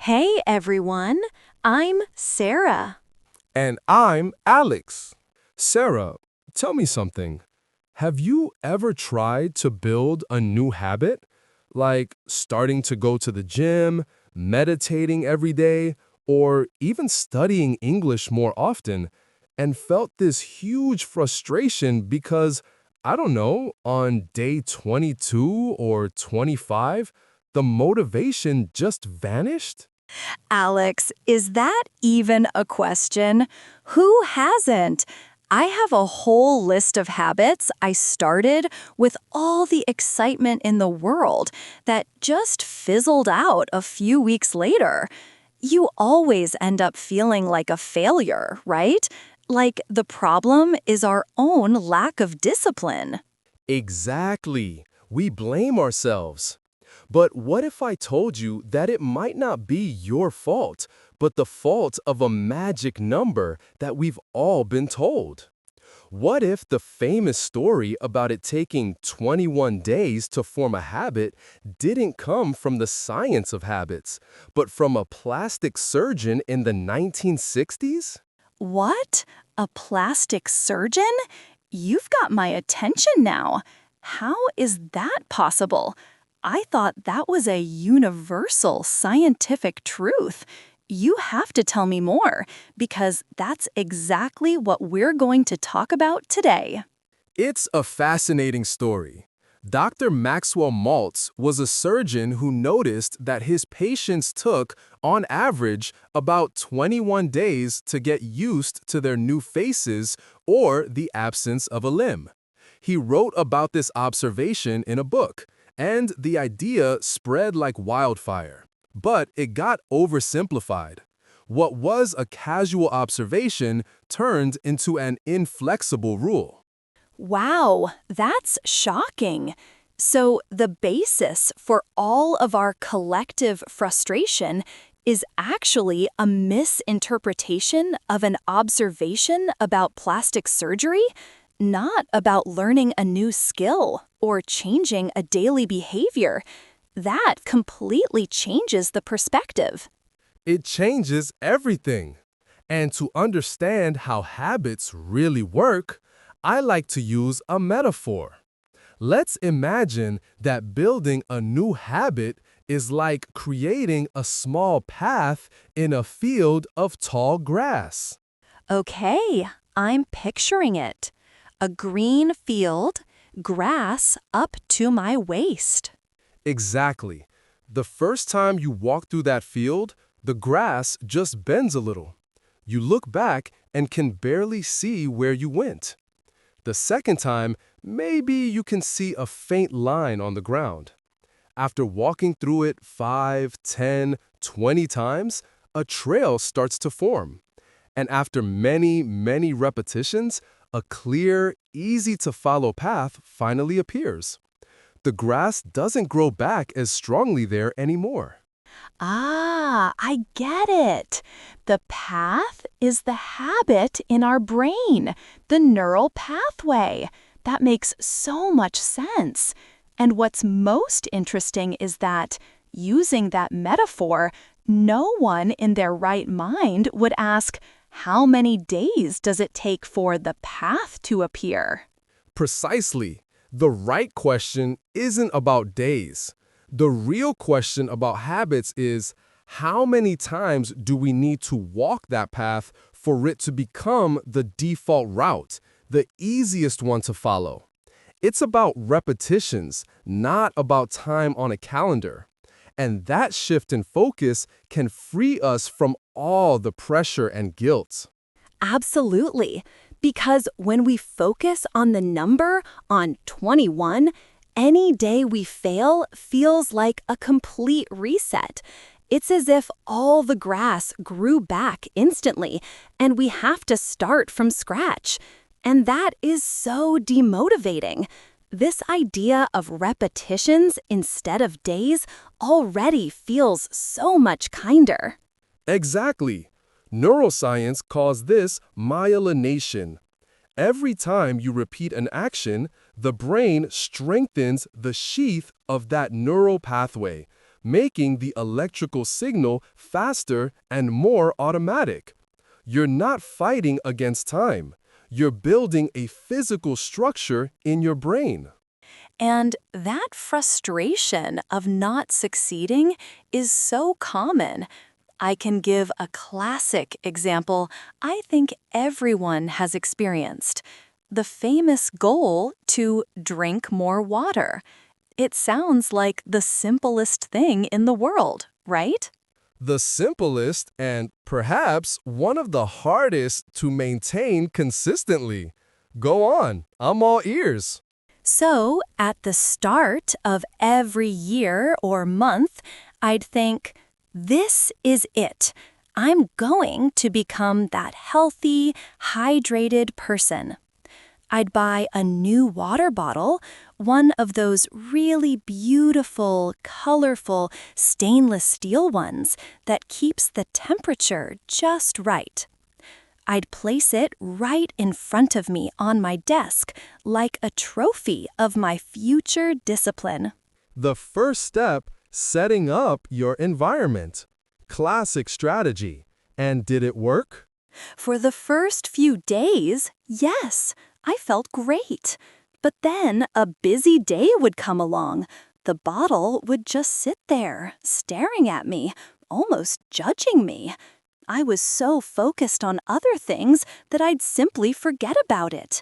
Hey everyone, I'm Sarah. And I'm Alex. Sarah, tell me something. Have you ever tried to build a new habit? Like starting to go to the gym, meditating every day, or even studying English more often, and felt this huge frustration because, I don't know, on day 22 or 25, the motivation just vanished? Alex, is that even a question? Who hasn't? I have a whole list of habits I started with all the excitement in the world that just fizzled out a few weeks later. You always end up feeling like a failure, right? Like the problem is our own lack of discipline. Exactly. We blame ourselves. But what if I told you that it might not be your fault, but the fault of a magic number that we've all been told? What if the famous story about it taking 21 days to form a habit didn't come from the science of habits, but from a plastic surgeon in the 1960s? What? A plastic surgeon? You've got my attention now. How is that possible? I thought that was a universal scientific truth. You have to tell me more, because that's exactly what we're going to talk about today. It's a fascinating story. Dr. Maxwell Maltz was a surgeon who noticed that his patients took, on average, about 21 days to get used to their new faces or the absence of a limb. He wrote about this observation in a book, and the idea spread like wildfire. But it got oversimplified. What was a casual observation turned into an inflexible rule. Wow, that's shocking. So, the basis for all of our collective frustration is actually a misinterpretation of an observation about plastic surgery, not about learning a new skill or changing a daily behavior. That completely changes the perspective. It changes everything. And to understand how habits really work, I like to use a metaphor. Let's imagine that building a new habit is like creating a small path in a field of tall grass. Okay, I'm picturing it. A green field, grass up to my waist. Exactly. The first time you walk through that field, the grass just bends a little. You look back and can barely see where you went. The second time, maybe you can see a faint line on the ground. After walking through it 5, 10, 20 times, a trail starts to form. And after many, many repetitions, a clear, easy-to-follow path finally appears. The grass doesn't grow back as strongly there anymore. Ah, I get it. The path is the habit in our brain, the neural pathway. That makes so much sense. And what's most interesting is that, using that metaphor, no one in their right mind would ask, how many days does it take for the path to appear? Precisely. The right question isn't about days. The real question about habits is, how many times do we need to walk that path for it to become the default route, the easiest one to follow? It's about repetitions, not about time on a calendar. And that shift in focus can free us from all the pressure and guilt. Absolutely. Because when we focus on the number, on 21, any day we fail feels like a complete reset. It's as if all the grass grew back instantly, and we have to start from scratch. And that is so demotivating. This idea of repetitions instead of days already feels so much kinder. Exactly. Neuroscience calls this myelination. Every time you repeat an action, the brain strengthens the sheath of that neural pathway, making the electrical signal faster and more automatic. You're not fighting against time. You're building a physical structure in your brain. And that frustration of not succeeding is so common. I can give a classic example I think everyone has experienced. The famous goal to drink more water. It sounds like the simplest thing in the world, right? The simplest and perhaps one of the hardest to maintain consistently. Go on, I'm all ears. So, at the start of every year or month, I'd think, this is it. I'm going to become that healthy, hydrated person. I'd buy a new water bottle, one of those really beautiful, colorful stainless steel ones that keeps the temperature just right. I'd place it right in front of me on my desk, like a trophy of my future discipline. The first step, setting up your environment. Classic strategy. And did it work? For the first few days, yes, I felt great. But then a busy day would come along. The bottle would just sit there, staring at me, almost judging me. I was so focused on other things that I'd simply forget about it.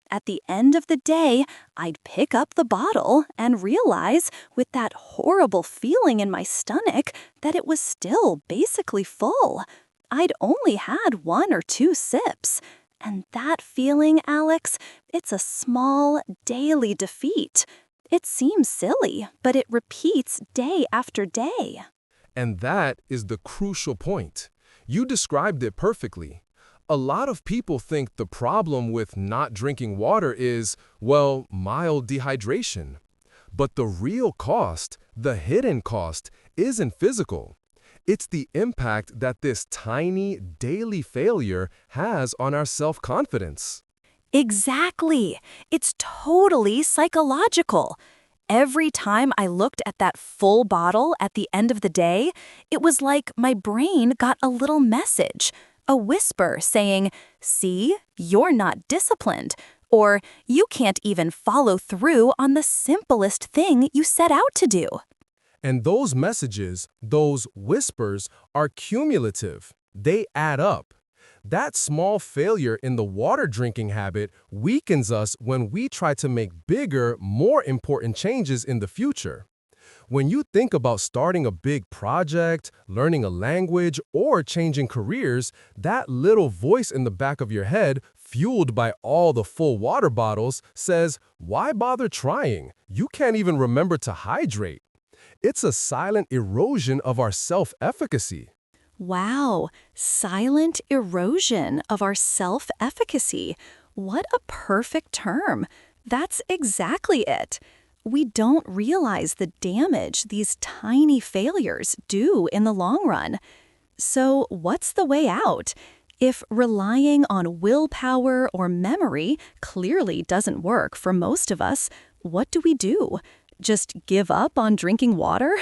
At the end of the day, I'd pick up the bottle and realize, with that horrible feeling in my stomach, that it was still basically full. I'd only had 1 or 2 sips. And that feeling, Alex, it's a small, daily defeat. It seems silly, but it repeats day after day. And that is the crucial point. You described it perfectly. A lot of people think the problem with not drinking water is, well, mild dehydration. But the real cost, the hidden cost, isn't physical. It's the impact that this tiny, daily failure has on our self-confidence. Exactly. It's totally psychological. Every time I looked at that full bottle at the end of the day, it was like my brain got a little message, a whisper saying, "See, you're not disciplined," or "You can't even follow through on the simplest thing you set out to do." And those messages, those whispers, are cumulative. They add up. That small failure in the water drinking habit weakens us when we try to make bigger, more important changes in the future. When you think about starting a big project, learning a language, or changing careers, that little voice in the back of your head, fueled by all the full water bottles, says, "Why bother trying? You can't even remember to hydrate." It's a silent erosion of our self-efficacy. Wow, silent erosion of our self-efficacy. What a perfect term. That's exactly it. We don't realize the damage these tiny failures do in the long run. So, what's the way out? If relying on willpower or memory clearly doesn't work for most of us, what do we do? Just give up on drinking water?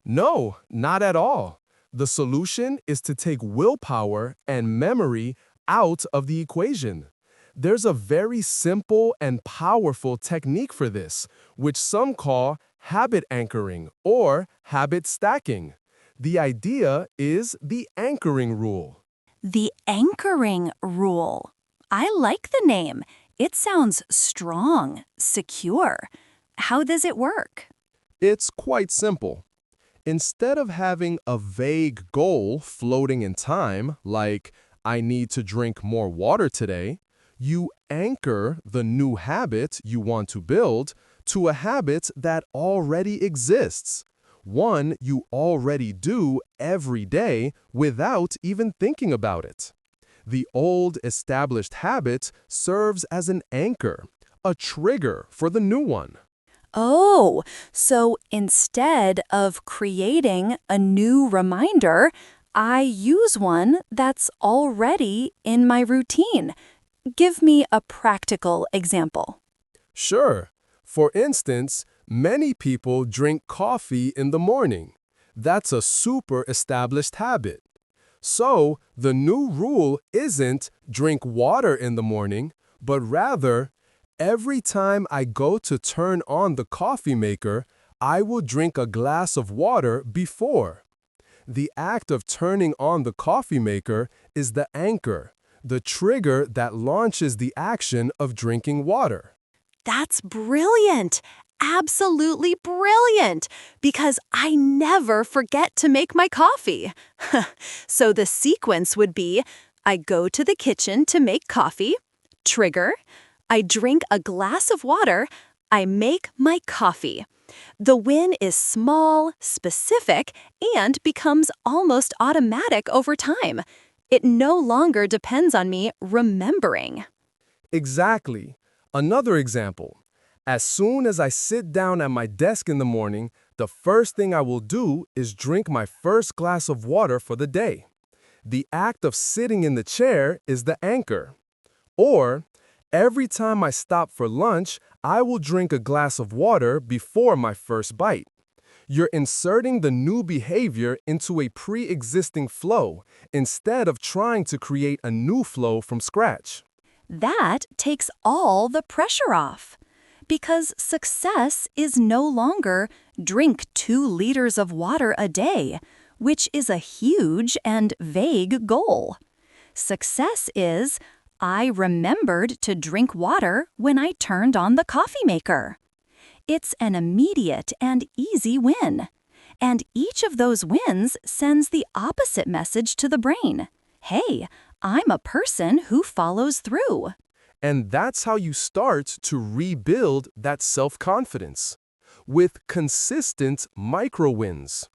No, not at all. The solution is to take willpower and memory out of the equation. There's a very simple and powerful technique for this, which some call habit anchoring or habit stacking. The idea is the anchoring rule. The anchoring rule. I like the name. It sounds strong, secure. How does it work? It's quite simple. Instead of having a vague goal floating in time, like, I need to drink more water today, you anchor the new habit you want to build to a habit that already exists, one you already do every day without even thinking about it. The old established habit serves as an anchor, a trigger for the new one. Oh, so instead of creating a new reminder, I use one that's already in my routine. Give me a practical example. Sure. For instance, Many people drink coffee in the morning. That's a super established habit. So, the new rule isn't drink water in the morning, but rather, every time I go to turn on the coffee maker, I will drink a glass of water before. The act of turning on the coffee maker is the anchor, the trigger that launches the action of drinking water. That's brilliant! Absolutely brilliant! Because I never forget to make my coffee. So the sequence would be, I go to the kitchen to make coffee, trigger, I drink a glass of water, I make my coffee. The win is small, specific, and becomes almost automatic over time. It no longer depends on me remembering. Exactly. Another example. As soon as I sit down at my desk in the morning, the first thing I will do is drink my first glass of water for the day. The act of sitting in the chair is the anchor. Or, every time I stop for lunch, I will drink a glass of water before my first bite. You're inserting the new behavior into a pre-existing flow instead of trying to create a new flow from scratch. That takes all the pressure off. Because success is no longer drink 2 liters of water a day, which is a huge and vague goal. Success is, I remembered to drink water when I turned on the coffee maker. It's an immediate and easy win. And each of those wins sends the opposite message to the brain. Hey, I'm a person who follows through. And that's how you start to rebuild that self-confidence with consistent micro wins.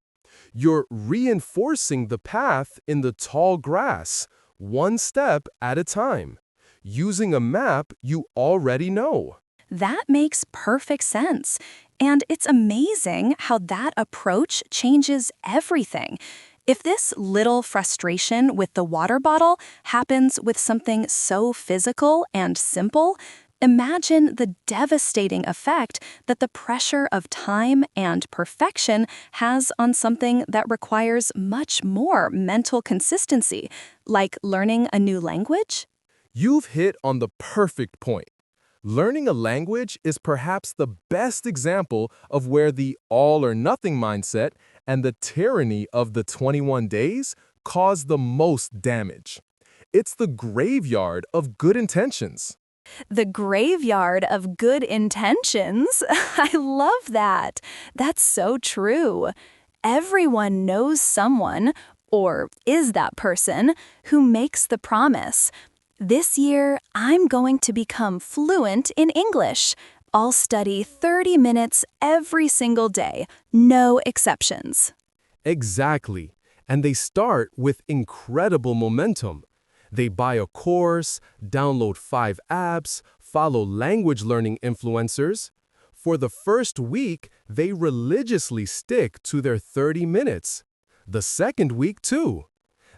You're reinforcing the path in the tall grass, one step at a time, using a map you already know. That makes perfect sense. And it's amazing how that approach changes everything. If this little frustration with the water bottle happens with something so physical and simple, imagine the devastating effect that the pressure of time and perfection has on something that requires much more mental consistency, like learning a new language. You've hit on the perfect point. Learning a language is perhaps the best example of where the all-or-nothing mindset and the tyranny of the 21 days cause the most damage. It's the graveyard of good intentions. The graveyard of good intentions? I love that. That's so true. Everyone knows someone, or is that person, who makes the promise. This year, I'm going to become fluent in English. I'll study 30 minutes every single day, no exceptions. Exactly. And they start with incredible momentum. They buy a course, download 5 apps, follow language learning influencers. For the first week, they religiously stick to their 30 minutes. The second week, too.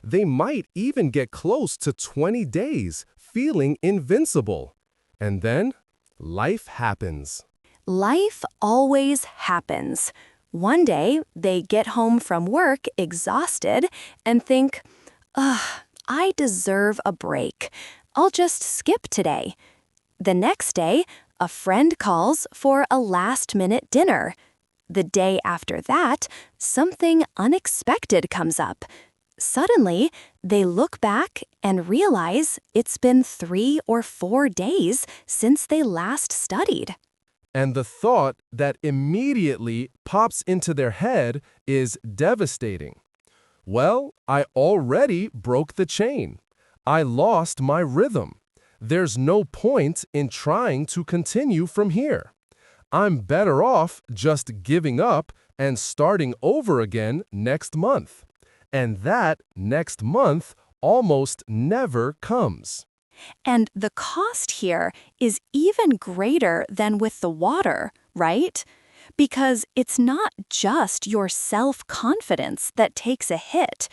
They might even get close to 20 days, feeling invincible. And then, life happens. Life always happens. One day, they get home from work exhausted and think, ugh, I deserve a break. I'll just skip today. The next day, a friend calls for a last-minute dinner. The day after that, something unexpected comes up. Suddenly, they look back and realize it's been 3 or 4 days since they last studied. And the thought that immediately pops into their head is devastating. Well, I already broke the chain. I lost my rhythm. There's no point in trying to continue from here. I'm better off just giving up and starting over again next month. And that next month almost never comes. And the cost here is even greater than with the water, right? Because it's not just your self-confidence that takes a hit,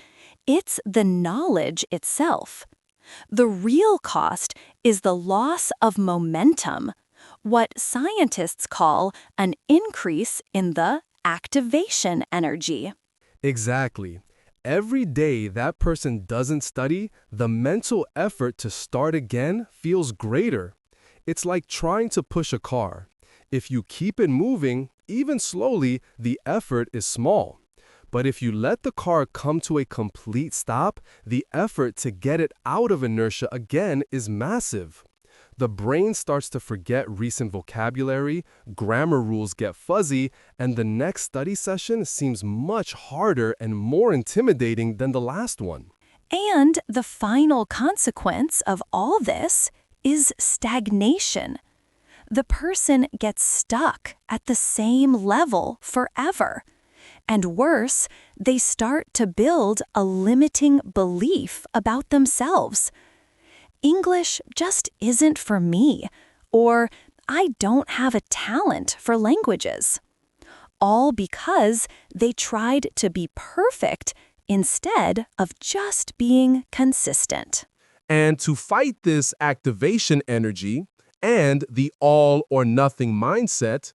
it's the knowledge itself. The real cost is the loss of momentum, what scientists call an increase in the activation energy. Exactly. Every day that person doesn't study, the mental effort to start again feels greater. It's like trying to push a car. If you keep it moving, even slowly, the effort is small. But if you let the car come to a complete stop, the effort to get it out of inertia again is massive. The brain starts to forget recent vocabulary, grammar rules get fuzzy, and the next study session seems much harder and more intimidating than the last one. And the final consequence of all this is stagnation. The person gets stuck at the same level forever. And worse, they start to build a limiting belief about themselves. English just isn't for me, or I don't have a talent for languages. All because they tried to be perfect instead of just being consistent. And to fight this activation energy and the all or nothing mindset,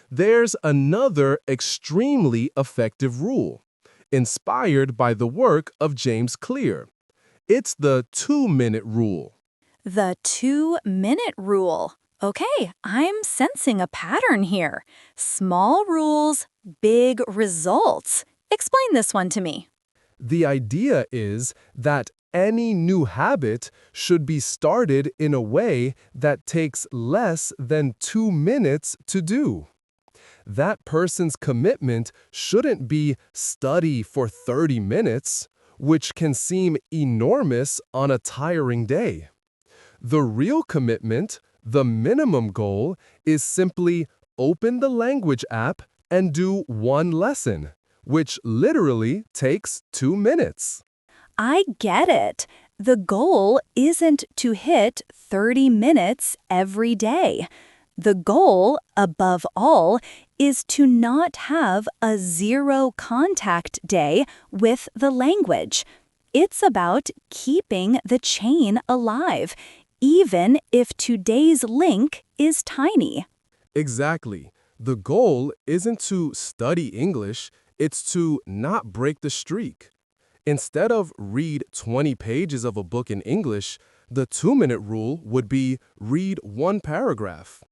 there's another extremely effective rule, inspired by the work of James Clear. It's the 2-minute rule. The 2-minute rule. Okay, I'm sensing a pattern here. Small rules, big results. Explain this one to me. The idea is that any new habit should be started in a way that takes less than 2 minutes to do. That person's commitment shouldn't be study for 30 minutes, which can seem enormous on a tiring day. The real commitment, the minimum goal, is simply open the language app and do one lesson, which literally takes 2 minutes. I get it. The goal isn't to hit 30 minutes every day. The goal, above all, is to not have a zero contact day with the language. It's about keeping the chain alive, even if today's link is tiny. Exactly. The goal isn't to study English, it's to not break the streak. Instead of read 20 pages of a book in English, the 2-minute rule would be read one paragraph.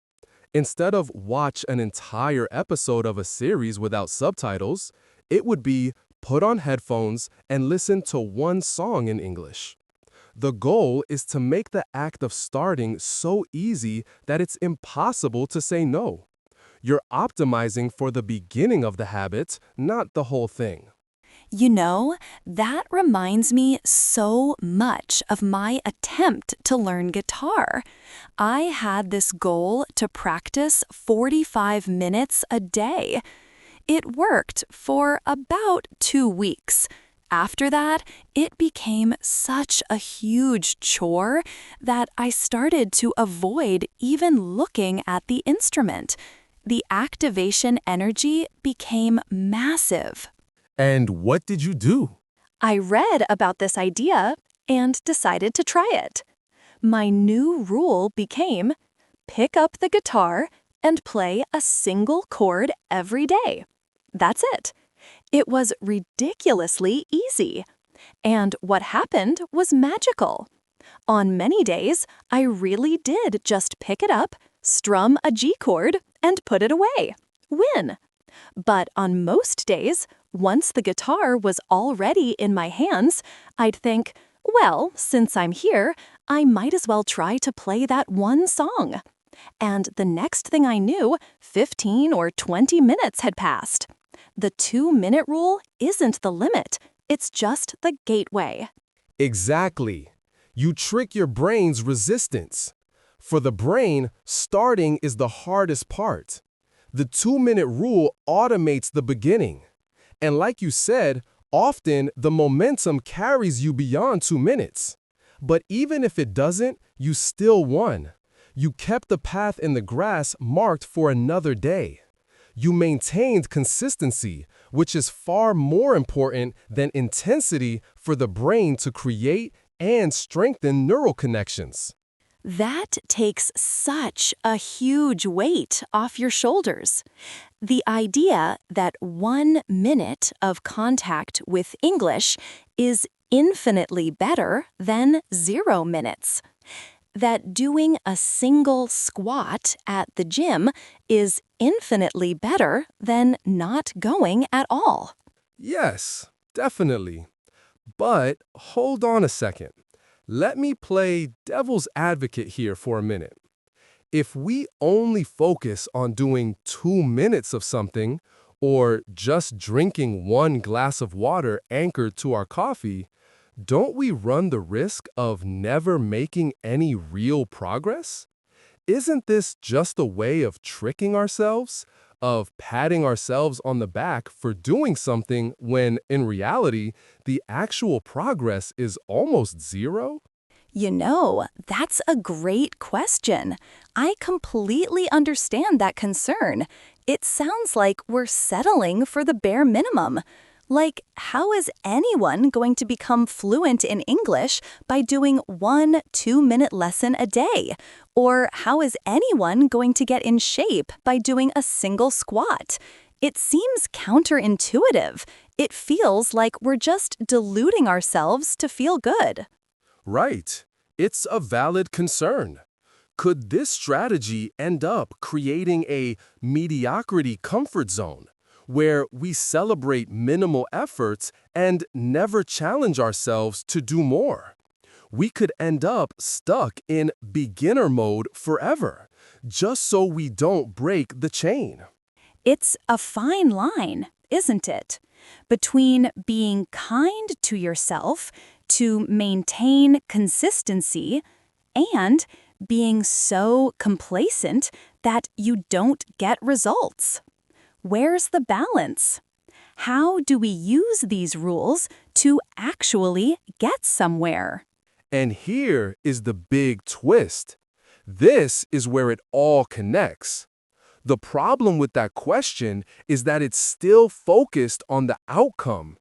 Instead of watch an entire episode of a series without subtitles, it would be put on headphones and listen to one song in English. The goal is to make the act of starting so easy that it's impossible to say no. You're optimizing for the beginning of the habit, not the whole thing. You know, that reminds me so much of my attempt to learn guitar. I had this goal to practice 45 minutes a day. It worked for about 2 weeks. After that, it became such a huge chore that I started to avoid even looking at the instrument. The activation energy became massive. And what did you do? I read about this idea and decided to try it. My new rule became pick up the guitar and play a single chord every day. That's it. It was ridiculously easy. And what happened was magical. On many days, I really did just pick it up, strum a G chord, and put it away. Win. But on most days, once the guitar was already in my hands, I'd think, well, since I'm here, I might as well try to play that one song. And the next thing I knew, 15 or 20 minutes had passed. The 2-minute rule isn't the limit, it's just the gateway. Exactly. You trick your brain's resistance. For the brain, starting is the hardest part. The 2-minute rule automates the beginning. And like you said, often the momentum carries you beyond 2 minutes. But even if it doesn't, you still won. You kept the path in the grass marked for another day. You maintained consistency, which is far more important than intensity for the brain to create and strengthen neural connections. That takes such a huge weight off your shoulders. The idea that 1 minute of contact with English is infinitely better than 0 minutes. That doing a single squat at the gym is infinitely better than not going at all. Yes, definitely. But hold on a second. Let me play devil's advocate here for a minute. If we only focus on doing 2 minutes of something, or just drinking one glass of water anchored to our coffee, don't we run the risk of never making any real progress? Isn't this just a way of tricking ourselves, of patting ourselves on the back for doing something when, in reality, the actual progress is almost zero? That's a great question. I completely understand that concern. It sounds like we're settling for the bare minimum. Like, how is anyone going to become fluent in English by doing 1 2-minute lesson a day? Or how is anyone going to get in shape by doing a single squat? It seems counterintuitive. It feels like we're just deluding ourselves to feel good. Right. It's a valid concern. Could this strategy end up creating a mediocrity comfort zone, where we celebrate minimal efforts and never challenge ourselves to do more? We could end up stuck in beginner mode forever, just so we don't break the chain. It's a fine line, isn't it? Between being kind to yourself to maintain consistency and being so complacent that you don't get results. Where's the balance? How do we use these rules to actually get somewhere? And here is the big twist. This is where it all connects. The problem with that question is that it's still focused on the outcome.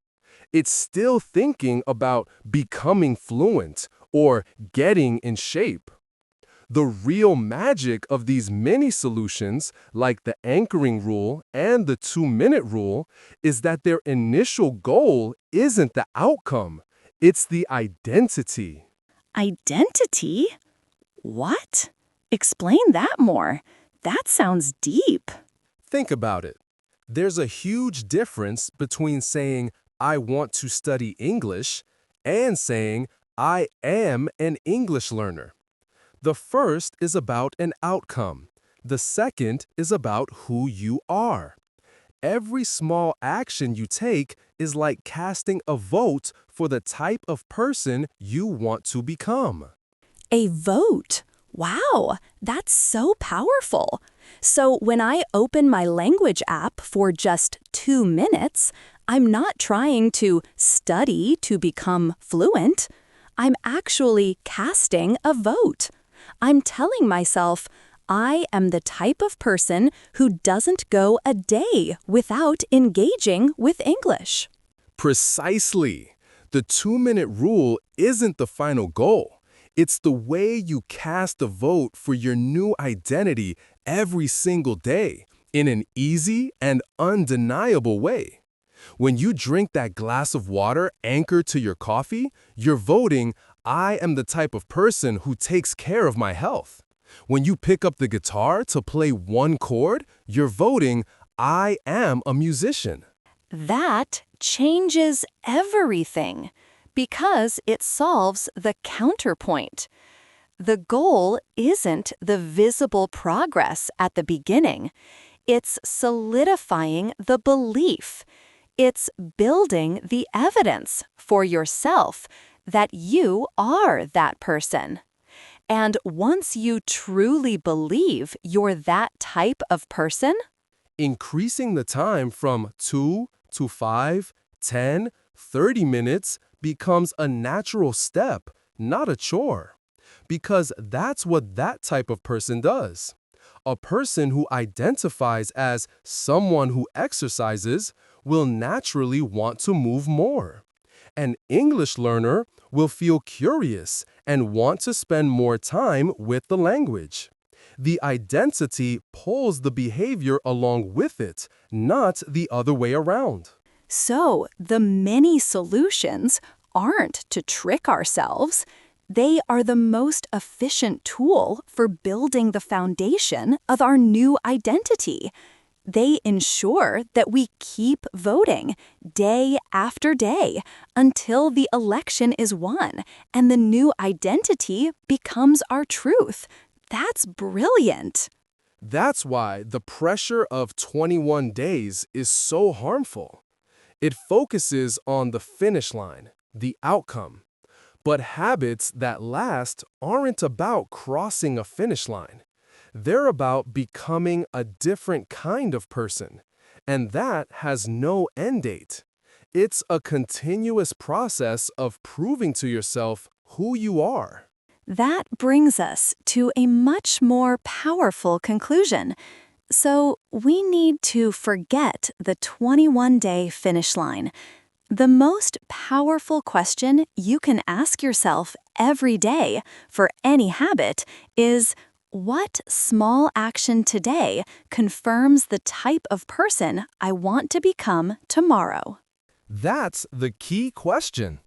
It's still thinking about becoming fluent or getting in shape. The real magic of these mini solutions, like the anchoring rule and the 2-minute rule, is that their initial goal isn't the outcome, it's the identity. Identity? What? Explain that more. That sounds deep. Think about it. There's a huge difference between saying, I want to study English, and saying, I am an English learner. The first is about an outcome. The second is about who you are. Every small action you take is like casting a vote for the type of person you want to become. A vote. Wow, that's so powerful. So when I open my language app for just 2 minutes, I'm not trying to study to become fluent. I'm actually casting a vote. I'm telling myself, I am the type of person who doesn't go a day without engaging with English. Precisely. The 2-minute rule isn't the final goal. It's the way you cast a vote for your new identity every single day in an easy and undeniable way. When you drink that glass of water anchored to your coffee, you're voting, I am the type of person who takes care of my health. When you pick up the guitar to play one chord, you're voting, I am a musician. That changes everything because it solves the counterpoint. The goal isn't the visible progress at the beginning. It's solidifying the belief. It's building the evidence for yourself that you are that person. And once you truly believe you're that type of person, Increasing the time from 2 to 5, 10, 30 minutes becomes a natural step, not a chore. Because that's what that type of person does. A person who identifies as someone who exercises will naturally want to move more. An English learner will feel curious and want to spend more time with the language. The identity pulls the behavior along with it, not the other way around. So, the many solutions aren't to trick ourselves. They are the most efficient tool for building the foundation of our new identity. They ensure that we keep voting day after day until the election is won and the new identity becomes our truth. That's brilliant. That's why the pressure of 21 days is so harmful. It focuses on the finish line, the outcome. But habits that last aren't about crossing a finish line. They're about becoming a different kind of person, and that has no end date. It's a continuous process of proving to yourself who you are. That brings us to a much more powerful conclusion. So, we need to forget the 21-day finish line. The most powerful question you can ask yourself every day for any habit is, what small action today confirms the type of person I want to become tomorrow? That's the key question.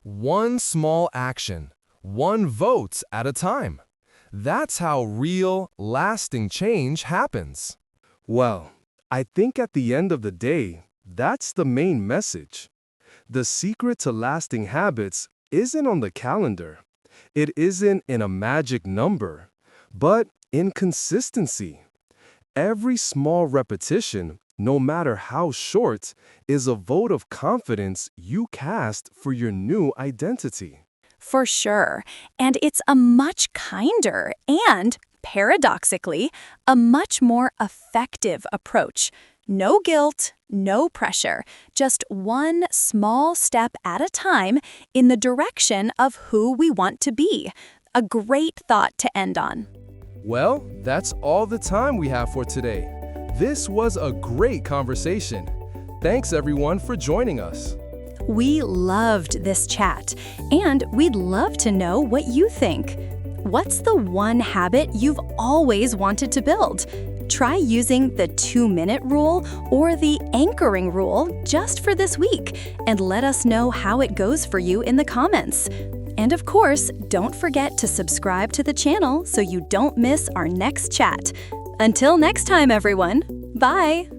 One small action, one vote at a time. That's how real, lasting change happens. Well, I think at the end of the day, that's the main message. The secret to lasting habits isn't on the calendar. It isn't in a magic number, but in consistency. Every small repetition, no matter how short, is a vote of confidence you cast for your new identity. For sure. And it's a much kinder and, paradoxically, a much more effective approach. No guilt, no pressure, just one small step at a time in the direction of who we want to be. A great thought to end on. Well, that's all the time we have for today. This was a great conversation. Thanks everyone for joining us. We loved this chat, and we'd love to know what you think. What's the one habit you've always wanted to build? Try using the 2-minute rule or the anchoring rule just for this week, and let us know how it goes for you in the comments. And of course, don't forget to subscribe to the channel so you don't miss our next chat. Until next time, everyone. Bye!